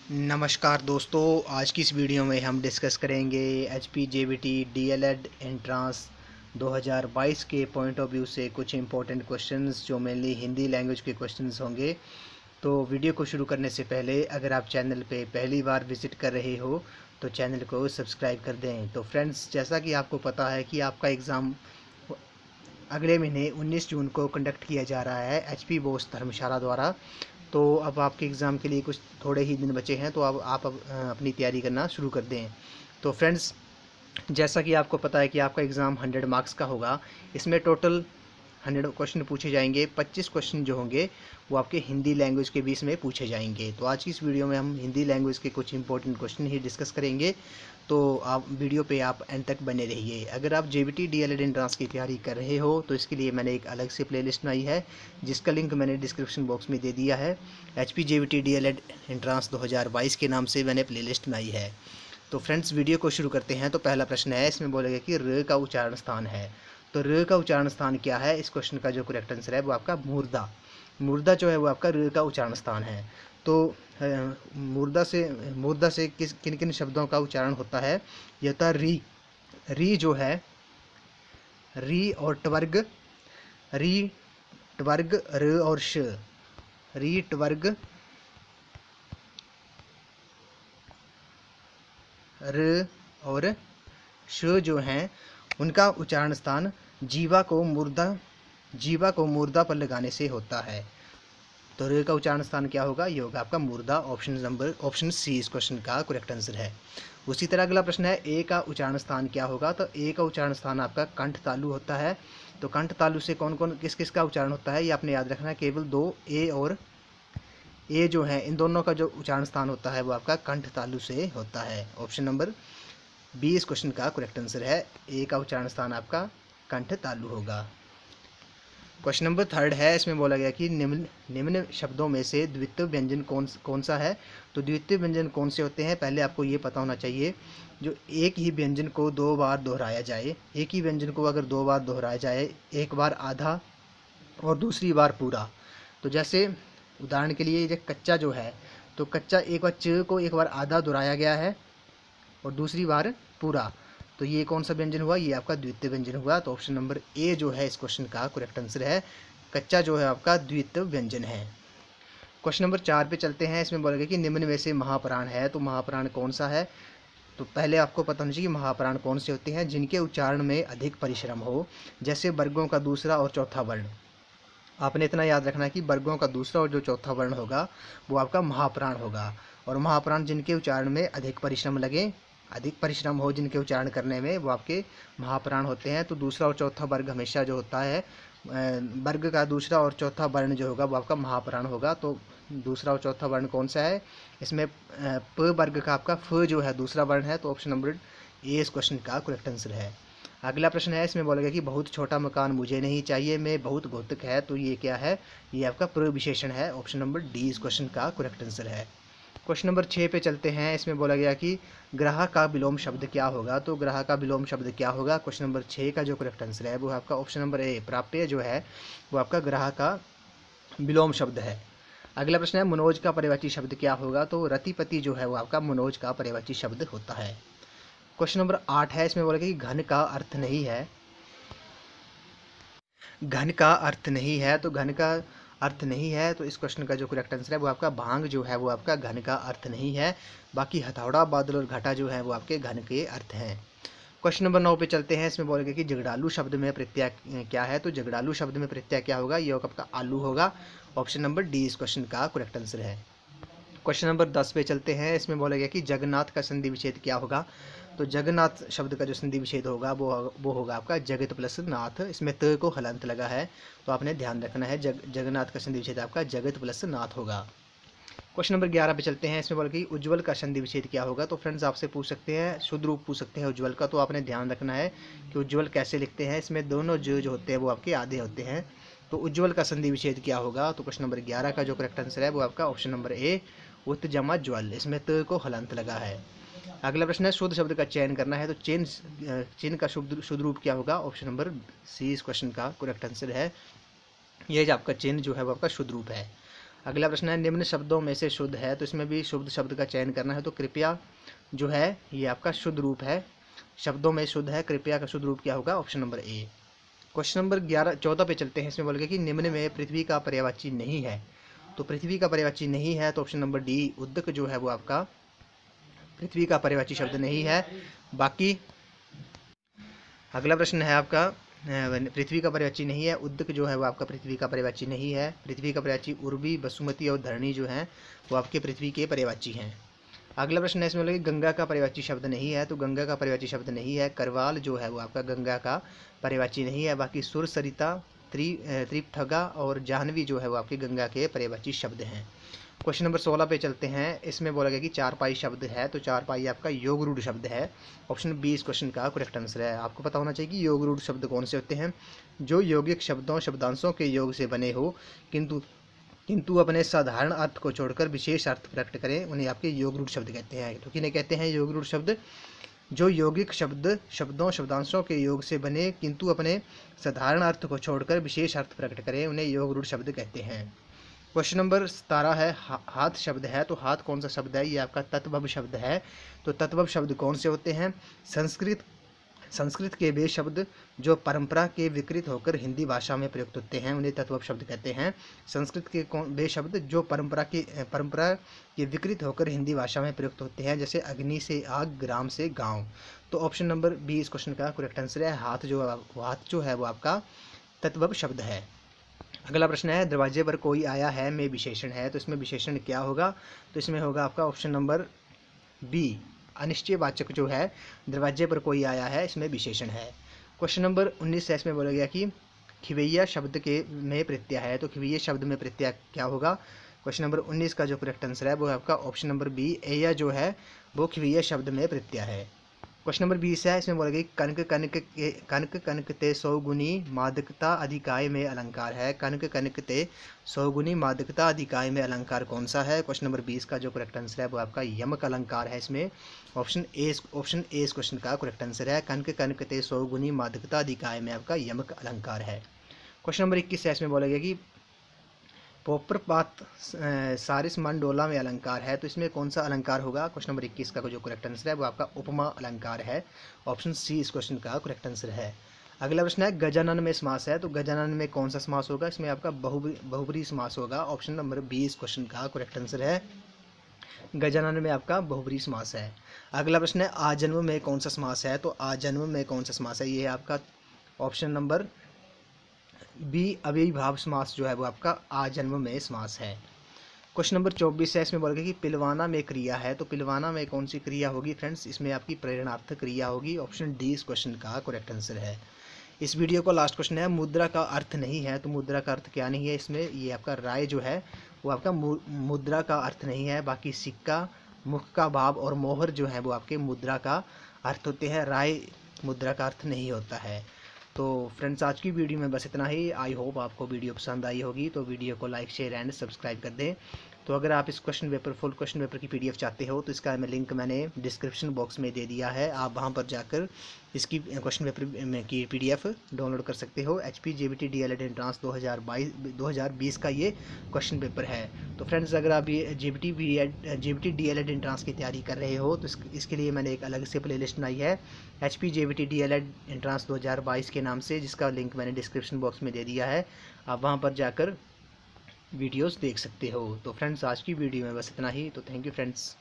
नमस्कार दोस्तों, आज की इस वीडियो में हम डिस्कस करेंगे HP JBT DLED एंट्रांस 2022 के पॉइंट ऑफ व्यू से कुछ इंपॉर्टेंट क्वेश्चंस जो मेनली हिंदी लैंग्वेज के क्वेश्चंस होंगे। तो वीडियो को शुरू करने से पहले अगर आप चैनल पे पहली बार विज़िट कर रहे हो तो चैनल को सब्सक्राइब कर दें। तो फ्रेंड्स, जैसा कि आपको पता है कि आपका एग्ज़ाम अगले महीने 19 जून को कंडक्ट किया जा रहा है HP बोस धर्मशाला द्वारा। तो अब आपके एग्ज़ाम के लिए कुछ थोड़े ही दिन बचे हैं, तो अब आप अपनी तैयारी करना शुरू कर दें। तो फ्रेंड्स, जैसा कि आपको पता है कि आपका एग्ज़ाम 100 मार्क्स का होगा। इसमें टोटल 100 क्वेश्चन पूछे जाएंगे। 25 क्वेश्चन जो होंगे वो आपके हिंदी लैंग्वेज के बीच में पूछे जाएंगे। तो आज की इस वीडियो में हम हिंदी लैंग्वेज के कुछ इंपॉर्टेंट क्वेश्चन ही डिस्कस करेंगे। तो आप वीडियो पे आप एंड तक बने रहिए। अगर आप JBT DLED एंट्रांस की तैयारी कर रहे हो तो इसके लिए मैंने एक अलग से प्लेलिस्ट बनाई है, जिसका लिंक मैंने डिस्क्रिप्शन बॉक्स में दे दिया है। HP JBT DLED एंट्रांस 2022 के नाम से मैंने प्लेलिस्ट बनाई है। तो फ्रेंड्स, वीडियो को शुरू करते हैं। तो पहला प्रश्न है, इसमें बोलेगा कि र का उच्चारण स्थान है। तो र का उच्चारण स्थान क्या है? इस क्वेश्चन का जो करेक्ट आंसर है वो आपका मूर्धा। मूर्धा जो है वो आपका र का उच्चारण स्थान है। तो मूर्धा से किन किन शब्दों का उच्चारण होता है? यह होता है री। री जो है, री और ट्वर्ग, री ट्वर्ग, र और श। री ट्वर्ग, र और श जो हैं उनका उच्चारण स्थान जीवा को मूर्धा पर लगाने से होता है। तो र का उच्चारण स्थान क्या होगा? ये होगा आपका मूर्धा। ऑप्शन सी इस क्वेश्चन का करेक्ट आंसर है। उसी तरह अगला प्रश्न है, ए का उच्चारण स्थान क्या होगा? तो ए का उच्चारण स्थान आपका कंठ तालु होता है। तो कंठ तालु से कौन कौन किस किस का उच्चारण होता है ये आपने याद रखना है। केवल दो, ए और ए जो है, इन दोनों का जो उच्चारण स्थान होता है वो आपका कंठ तालु से होता है। ऑप्शन नंबर बी इस क्वेश्चन का करेक्ट आंसर है। ए का उच्चारण स्थान आपका कंठ तालु होगा। क्वेश्चन नंबर थर्ड है, इसमें बोला गया कि निम्न शब्दों में से द्वितीय व्यंजन कौन सा है? तो द्वितीय व्यंजन कौन से होते हैं पहले आपको ये पता होना चाहिए। जो एक ही व्यंजन को दो बार दोहराया जाए, एक ही व्यंजन को अगर दो बार दोहराया जाए, एक बार आधा और दूसरी बार पूरा। तो जैसे उदाहरण के लिए ये कच्चा जो है, तो कच्चा एक बार च को एक बार आधा दोहराया गया है और दूसरी बार पूरा। तो ये कौन सा व्यंजन हुआ? ये आपका द्वितीय व्यंजन हुआ। तो ऑप्शन नंबर ए जो है इस क्वेश्चन का करेक्ट आंसर है। कच्चा जो है आपका द्वितीय व्यंजन है। क्वेश्चन नंबर 4 पे चलते हैं। इसमें बोलेगा कि निम्न में से महाप्राण है। तो महाप्राण कौन सा है? तो पहले आपको पता होना चाहिए कि महाप्राण कौन से होते हैं? जिनके उच्चारण में अधिक परिश्रम हो, जैसे वर्गों का दूसरा और चौथा वर्ण। आपने इतना याद रखना है कि वर्गों का दूसरा और जो चौथा वर्ण होगा वो आपका महाप्राण होगा। और महाप्राण जिनके उच्चारण में अधिक परिश्रम लगे, अधिक परिश्रम हो जिनके उच्चारण करने में, वो आपके महाप्राण होते हैं। तो दूसरा और चौथा वर्ग हमेशा जो होता है, वर्ग का दूसरा और चौथा वर्ण जो होगा वो आपका महाप्राण होगा। तो दूसरा और चौथा वर्ण कौन सा है? इसमें प वर्ग का आपका फ जो है दूसरा वर्ण है। तो ऑप्शन नंबर ए इस क्वेश्चन का करेक्ट आंसर है। अगला प्रश्न है, इसमें बोला गया कि बहुत छोटा मकान मुझे नहीं चाहिए, मैं बहुत घातक है। तो ये क्या है? ये आपका प्रविशेषण है। ऑप्शन नंबर डी इस क्वेश्चन का करेक्ट आंसर है। क्वेश्चन नंबर 6 पे चलते हैं। इसमें बोला गया कि ग्राह का विलोम शब्द क्या होगा? तो ग्राह का विलोम शब्द क्या होगा? क्वेश्चन नंबर 6 का जो करेक्ट आंसर है वो आपका ऑप्शन नंबर ए प्राप्य जो है वो आपका ग्राह का विलोम शब्द है। अगला प्रश्न है, मनोज का पर्यायवाची शब्द क्या होगा? तो रतिपति जो है वो आपका मनोज का पर्यायवाची शब्द होता है। क्वेश्चन नंबर 8 है। इसमें बोला गया कि घन का अर्थ नहीं है। घन का अर्थ नहीं है, तो घन का अर्थ नहीं है, तो इस क्वेश्चन का जो करेक्ट आंसर है वो आपका भांग जो है वो आपका घन का अर्थ नहीं है। बाकी हथौड़ा, बादल और घटा जो है वो आपके घन के अर्थ हैं। क्वेश्चन नंबर 9 पे चलते हैं। इसमें बोलेगा कि झगड़ालू शब्द में प्रत्यय क्या है? तो झगड़ालू शब्द में प्रत्यय क्या होगा? ये आपका आलू होगा। ऑप्शन नंबर डी इस क्वेश्चन का करेक्ट आंसर है। क्वेश्चन नंबर 10 पे चलते हैं। इसमें बोला गया कि जगन्नाथ का संधि विच्छेद क्या होगा? तो जगन्नाथ शब्द का जो संधि विच्छेद होगा वो होगा आपका जगत प्लस नाथ। इसमें त को हलंत लगा है, तो आपने ध्यान रखना है। जगन्नाथ का संधि विच्छेद आपका जगत प्लस नाथ होगा। क्वेश्चन नंबर 11 पे चलते हैं। इसमें बोला कि उज्ज्वल का संधि विच्छेद क्या होगा? तो फ्रेंड्स आपसे पूछ सकते हैं, शुद्ध रूप पूछ सकते हैं उज्ज्वल का। तो आपने ध्यान रखना है कि उज्ज्वल कैसे लिखते हैं। इसमें दोनों जो होते हैं वो आपके आधे होते हैं। तो उज्ज्वल का संधि विच्छेद क्या होगा? तो क्वेश्चन नंबर 11 का जो करेक्ट आंसर है वो आपका ऑप्शन नंबर ए उत जमा ज्वल। इसमें त को हलंत लगा है। अगला प्रश्न है, शुद्ध शब्द का चयन करना है। तो चिन्ह का शुद्ध रूप क्या होगा? ऑप्शन नंबर सी इस क्वेश्चन का करेक्ट आंसर है। यह जो आपका चिन्ह जो है वो आपका शुद्ध रूप है। अगला प्रश्न है निम्न शब्दों में से शुद्ध है, तो इसमें भी शुद्ध शब्द का चयन करना है। तो कृपया जो है ये आपका शुद्ध रूप है, शब्दों में शुद्ध है, कृपया का शुद्ध रूप क्या होगा, option number A. Question number 14 पे चलते हैं। इसमें बोलेगा कि निम्न में पृथ्वी का पर्यायवाची नहीं है, तो पृथ्वी का पर्यायवाची नहीं है तो ऑप्शन नंबर डी उद्दक जो है वो आपका पृथ्वी का पर्यायवाची शब्द नहीं है। बाकी अगला प्रश्न है आपका पृथ्वी का पर्यायवाची नहीं है, उद्दक जो है वो आपका पृथ्वी का पर्यायवाची नहीं है। पृथ्वी का पर्यायवाची उर्वी, बसुमती और धरणी जो हैं वो आपके पृथ्वी के पर्यायवाची हैं। अगला प्रश्न है इसमें बोलेगा गंगा का पर्यायवाची शब्द नहीं है, तो गंगा का पर्यायवाची शब्द नहीं है। करवाल जो है वो आपका गंगा का पर्यायवाची नहीं है। बाकी सुर, सरिता, त्रिपथगा और जाह्नवी जो है वो आपके गंगा के पर्यायवाची शब्द हैं। क्वेश्चन नंबर 16 पे चलते हैं। इसमें बोला गया कि चारपाई शब्द है, तो चारपाई आपका योग रूढ़ शब्द है। ऑप्शन बी इस क्वेश्चन का करेक्ट आंसर है। आपको पता होना चाहिए कि योग रूढ़ शब्द कौन से होते हैं, जो यौगिक शब्दों शब्दांशों के योग से बने हो किंतु अपने साधारण अर्थ को छोड़कर विशेष अर्थ प्रकट करें, उन्हें आपके योग रूढ़ शब्द कहते हैं। तो किन्हें कहते हैं योग रूढ़ शब्द, जो यौगिक शब्दों शब्दांशों के योग से बने किंतु अपने साधारण अर्थ को छोड़कर विशेष अर्थ प्रकट करें, उन्हें योग रूढ़ शब्द कहते हैं। क्वेश्चन नंबर 17 है हाथ शब्द है, तो हाथ कौन सा शब्द है, ये आपका तत्वभ शब्द है। तो तत्वभ शब्द कौन से होते हैं, संस्कृत के वे शब्द जो परंपरा के विकृत होकर हिंदी भाषा में प्रयुक्त होते हैं, उन्हें तत्वभ शब्द कहते हैं। संस्कृत के वे शब्द जो परंपरा के विकृत होकर हिंदी भाषा में प्रयुक्त होते हैं, जैसे अग्नि से आग, ग्राम से गांव। तो ऑप्शन नंबर बी इस क्वेश्चन का करेक्ट आंसर है। हाथ जो है वो आपका तत्वभ शब्द है। अगला प्रश्न है दरवाजे पर कोई आया है में विशेषण है, तो इसमें विशेषण क्या होगा, तो इसमें होगा आपका ऑप्शन नंबर बी अनिश्चयवाचक जो है, दरवाजे पर कोई आया है इसमें विशेषण है। क्वेश्चन नंबर 19 है। इसमें बोला गया कि खिवैया शब्द के में प्रत्यय है, तो खिवैया शब्द में प्रत्यय क्या होगा। क्वेश्चन नंबर 19 का जो करेक्ट आंसर है वो आपका ऑप्शन नंबर बी एया जो है वो खिवैया शब्द में प्रत्यय है। क्वेश्चन नंबर 20 है। इसमें बोला गया कनक कनक ते सौगुनी मादकता अधिकाय में अलंकार है। कनक कनक ते सौगुनी मादकता अधिकाय में अलंकार कौन सा है। क्वेश्चन नंबर 20 का जो करेक्ट आंसर है वो आपका यमक अलंकार है। इसमें ऑप्शन ए इस क्वेश्चन का करेक्ट आंसर है। कनक कनक ते सौगुनी मादकता अधिकाय में आपका यमक अलंकार है। क्वेश्चन नंबर 21 है। इसमें बोला गया कि पोपर पात सारिस मंडोला में अलंकार है, तो इसमें कौन सा अलंकार होगा। क्वेश्चन नंबर 21 का जो करेक्ट आंसर है वो आपका उपमा अलंकार है। ऑप्शन सी इस क्वेश्चन का करेक्ट आंसर है। अगला प्रश्न है गजानन में समास है, तो गजानन में कौन सा समास होगा, इसमें आपका बहुब्री समास होगा। ऑप्शन नंबर बी इस क्वेश्चन का करेक्ट आंसर है। गजानन में आपका बहुब्री समास है। अगला प्रश्न है आजन्म में कौन सा समास है, तो आजन्म में कौन सा समास है, ये आपका ऑप्शन नंबर बी अव्ययीभाव समास जो है वो आपका आजन्म में समास है। क्वेश्चन नंबर 24 है। इसमें बोलेगा कि पिलवाना में क्रिया है, तो पिलवाना में कौन सी क्रिया होगी फ्रेंड्स, इसमें आपकी प्रेरणार्थक क्रिया होगी। ऑप्शन डी इस क्वेश्चन का करेक्ट आंसर है। इस वीडियो का लास्ट क्वेश्चन है मुद्रा का अर्थ नहीं है, तो मुद्रा का अर्थ क्या नहीं है, इसमें ये आपका राय जो है वो आपका मुद्रा का अर्थ नहीं है। बाकी सिक्का, मुख का भाव और मोहर जो है वो आपके मुद्रा का अर्थ होते हैं, राय मुद्रा का अर्थ नहीं होता है। तो फ्रेंड्स आज की वीडियो में बस इतना ही। आई होप आपको वीडियो पसंद आई होगी, तो वीडियो को लाइक शेयर एंड सब्सक्राइब कर दें। तो अगर आप इस फुल क्वेश्चन पेपर की PDF चाहते हो तो इसका लिंक मैंने डिस्क्रिप्शन बॉक्स में दे दिया है, आप वहां पर जाकर इसकी क्वेश्चन पेपर की PDF डाउनलोड कर सकते हो। HP JBT DLED एंट्रांस 2020 का ये क्वेश्चन पेपर है। तो फ्रेंड्स अगर आप ये JBT DLED एंट्रांस की तैयारी कर रहे हो तो इसके लिए मैंने एक अलग से प्लेलिस्ट बनाई है HP JBT DLED एंट्रांस 2022 के नाम से, जिसका लिंक मैंने डिस्क्रिप्शन बॉक्स में दे दिया है, आप वहाँ पर जाकर वीडियोस देख सकते हो। तो फ्रेंड्स आज की वीडियो में बस इतना ही। तो थैंक यू फ्रेंड्स।